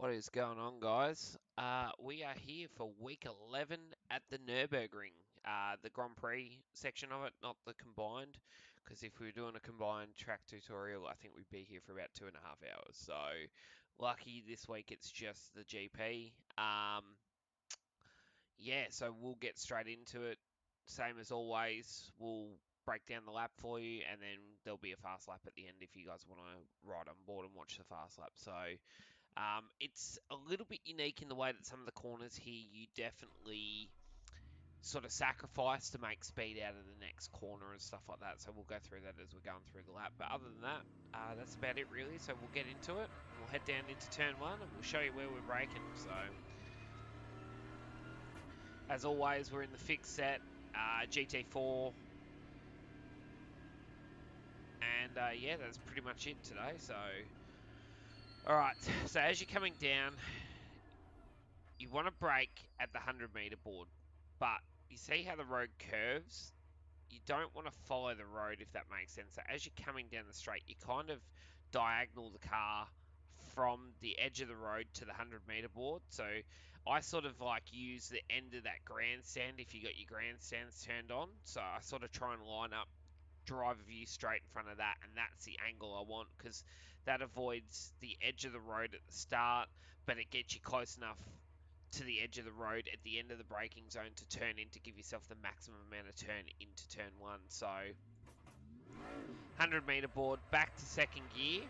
What is going on, guys? We are here for week 11 at the Nurburgring, the Grand Prix section of it, not the combined, because if we were doing a combined track tutorial, I think we'd be here for about 2.5 hours. So, lucky this week it's just the GP. Yeah, so we'll get straight into it. Same as always, we'll break down the lap for you, and then there'll be a fast lap at the end if you guys want to ride on board and watch the fast lap. So, it's a little bit unique in the way that some of the corners here you definitely sort of sacrifice to make speed out of the next corner and stuff like that. So we'll go through that as we're going through the lap. But other than that, that's about it really. So we'll get into it. We'll head down into turn one and we'll show you where we're braking. So as always, we're in the fixed set, GT4. And yeah, that's pretty much it today. So, alright, so as you're coming down, you want to brake at the 100-meter board, but you see how the road curves? You don't want to follow the road, if that makes sense. So as you're coming down the straight, you kind of diagonal the car from the edge of the road to the 100-meter board. So I sort of like use the end of that grandstand if you got your grandstands turned on. So I sort of try and line up driver view straight in front of that, and that's the angle I want because that avoids the edge of the road at the start, but it gets you close enough to the edge of the road at the end of the braking zone to turn in to give yourself the maximum amount of turn into turn one. So 100-meter board, back to second gear.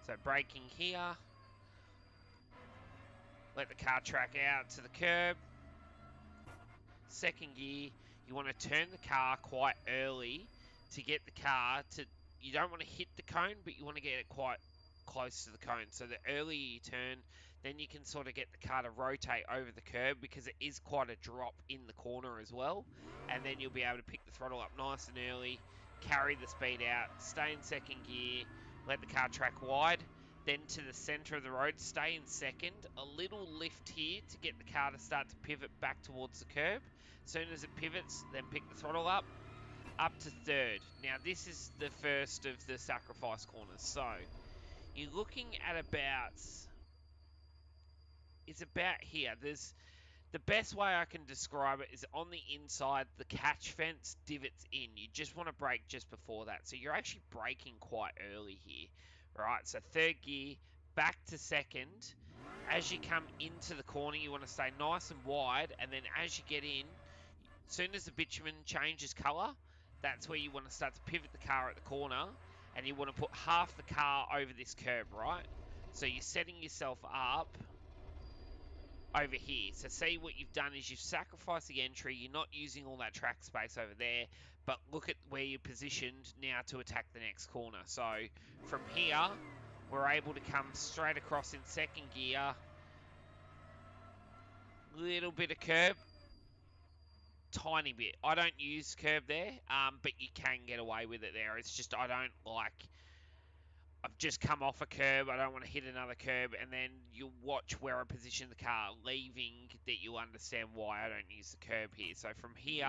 So braking here, let the car track out to the curb. Second gear, you want to turn the car quite early to get the car to, you don't want to hit the cone, but you want to get it quite close to the cone. So the earlier you turn, then you can sort of get the car to rotate over the curb because it is quite a drop in the corner as well. And then you'll be able to pick the throttle up nice and early, carry the speed out, stay in second gear, let the car track wide. Then to the centre of the road, stay in second. A little lift here to get the car to start to pivot back towards the curb. As soon as it pivots, then pick the throttle up to third. Now this is the first of the sacrifice corners. So you're looking at about, it's about here. There's, the best way I can describe it is on the inside, the catch fence divots in. You just want to brake just before that. So you're actually braking quite early here, right? So third gear, back to second. As you come into the corner, you want to stay nice and wide. And then as you get in, as soon as the bitumen changes colour, that's where you want to start to pivot the car at the corner. And you want to put half the car over this curb, right? So you're setting yourself up over here. So see what you've done is you've sacrificed the entry. You're not using all that track space over there, but look at where you're positioned now to attack the next corner. So from here, we're able to come straight across in second gear. Little bit of curb. Tiny bit. I don't use curb there, but you can get away with it there. It's just I don't like, I've just come off a curb, I don't want to hit another curb, and then you'll watch where I position the car, leaving that you'll understand why I don't use the curb here. So from here,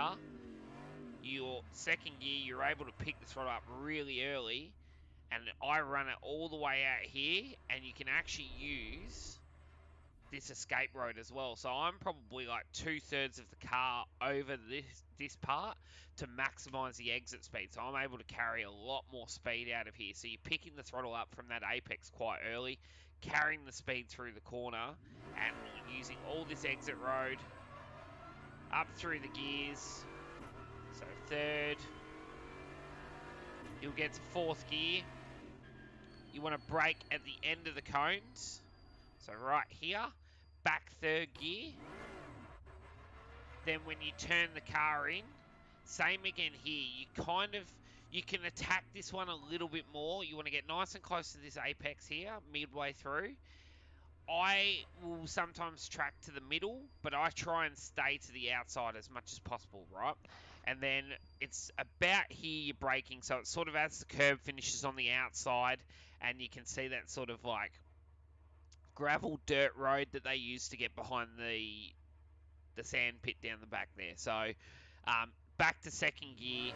your second gear, you're able to pick the throttle up really early, and I run it all the way out here, and you can actually use this escape road as well. So I'm probably like 2/3 of the car over this part to maximize the exit speed. So I'm able to carry a lot more speed out of here. So you're picking the throttle up from that apex quite early, carrying the speed through the corner, and using all this exit road up through the gears. So third, you'll get to fourth gear. You want to brake at the end of the cones. So right here, back third gear. Then when you turn the car in, same again here. You can attack this one a little bit more. You want to get nice and close to this apex here, midway through. I will sometimes track to the middle, but I try and stay to the outside as much as possible, right? And then it's about here you're braking, so it's sort of as the curb finishes on the outside, and you can see that sort of like gravel dirt road that they use to get behind the sand pit down the back there. So back to second gear.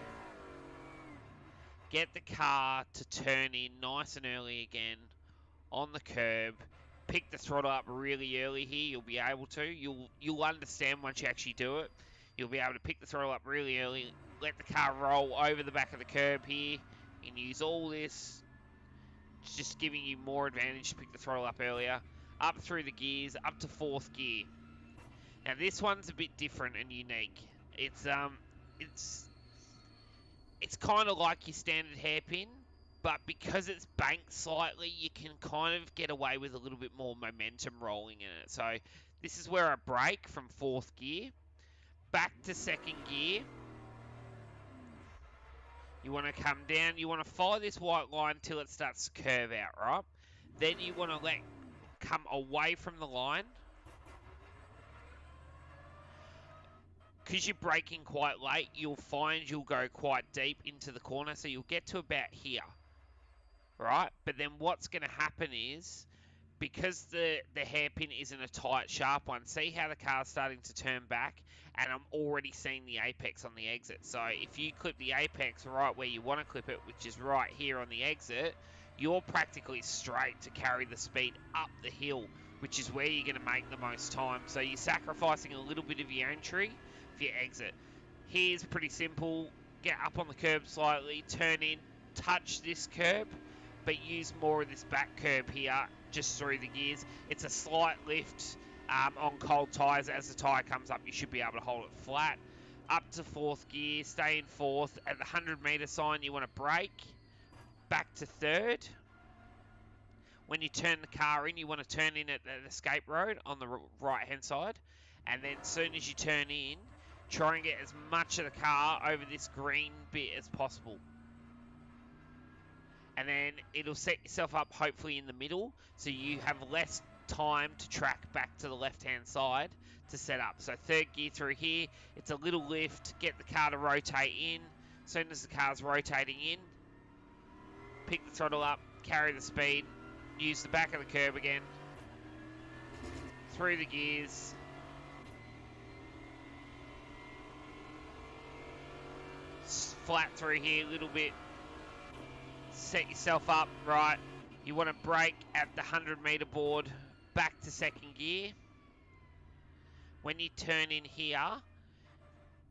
Get the car to turn in nice and early again on the curb. pick the throttle up really early here. You'll be able to. You'll understand once you actually do it. You'll be able to pick the throttle up really early, let the car roll over the back of the curb here, and use all this. It's just giving you more advantage to pick the throttle up earlier. Up through the gears, up to 4th gear. Now this one's a bit different and unique. It's kind of like your standard hairpin, but because it's banked slightly, you can kind of get away with a little bit more momentum rolling in it. So this is where I brake from 4th gear, back to 2nd gear. You want to come down, you want to follow this white line till it starts to curve out, right? Then you want to come away from the line. Because you're braking quite late, you'll find you'll go quite deep into the corner, so you'll get to about here, right? But then what's going to happen is, because the hairpin isn't a tight, sharp one, see how the car's starting to turn back, and I'm already seeing the apex on the exit. So if you clip the apex right where you want to clip it, which is right here on the exit, you're practically straight to carry the speed up the hill, which is where you're going to make the most time. So you're sacrificing a little bit of your entry for your exit. Here's pretty simple. Get up on the curb slightly, turn in, touch this curb, but use more of this back curb here, just through the gears. It's a slight lift on cold tyres. As the tyre comes up, you should be able to hold it flat. Up to 4th gear, stay in 4th. At the 100-metre sign, you want to brake. Back to 3rd. When you turn the car in, you want to turn in at the escape road on the right-hand side. And then as soon as you turn in, try and get as much of the car over this green bit as possible. And then it'll set yourself up hopefully in the middle, so you have less time to track back to the left-hand side to set up. So 3rd gear through here, it's a little lift, get the car to rotate in. As soon as the car's rotating in, pick the throttle up, carry the speed, use the back of the curb again, through the gears. Flat through here a little bit. Set yourself up right. You want to brake at the 100-metre board, back to 2nd gear. When you turn in here,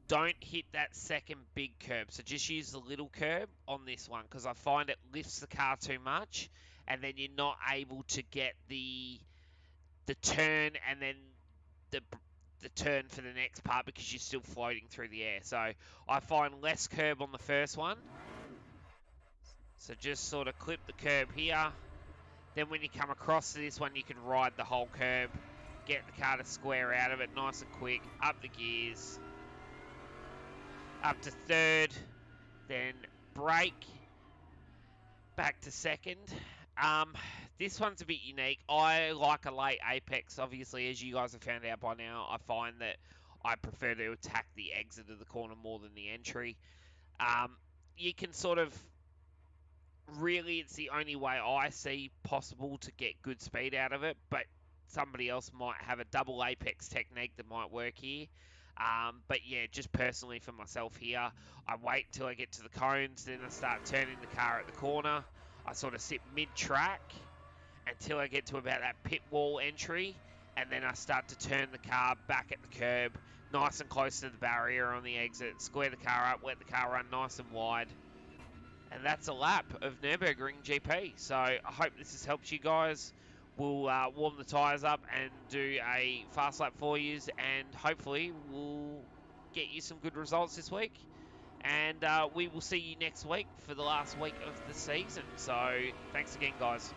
don't hit that second big curb. So just use the little curb on this one, because I find it lifts the car too much, and then you're not able to get the turn and then the turn for the next part, because you're still floating through the air. So I find less curb on the first one. So just sort of clip the curb here. Then when you come across to this one, you can ride the whole curb. Get the car to square out of it nice and quick. Up the gears. Up to 3rd. Then brake. Back to 2nd. This one's a bit unique. I like a late apex. Obviously, as you guys have found out by now, I find that I prefer to attack the exit of the corner more than the entry. You can sort of... Really, it's the only way I see possible to get good speed out of it, but somebody else might have a double apex technique that might work here. But yeah, just personally for myself here, I wait till I get to the cones, then I start turning the car at the corner. I sort of sit mid-track until I get to about that pit wall entry, and then I start to turn the car back at the curb, nice and close to the barrier on the exit, square the car up, let the car run nice and wide. And that's a lap of Nurburgring GP. So I hope this has helped you guys. We'll warm the tyres up and do a fast lap for you, and hopefully we'll get you some good results this week. And we will see you next week for the last week of the season. So thanks again, guys.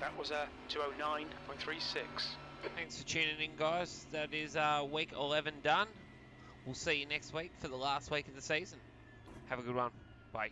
That was a 209.36. Thanks for tuning in, guys. That is week 11 done. We'll see you next week for the last week of the season. Have a good one. Bye.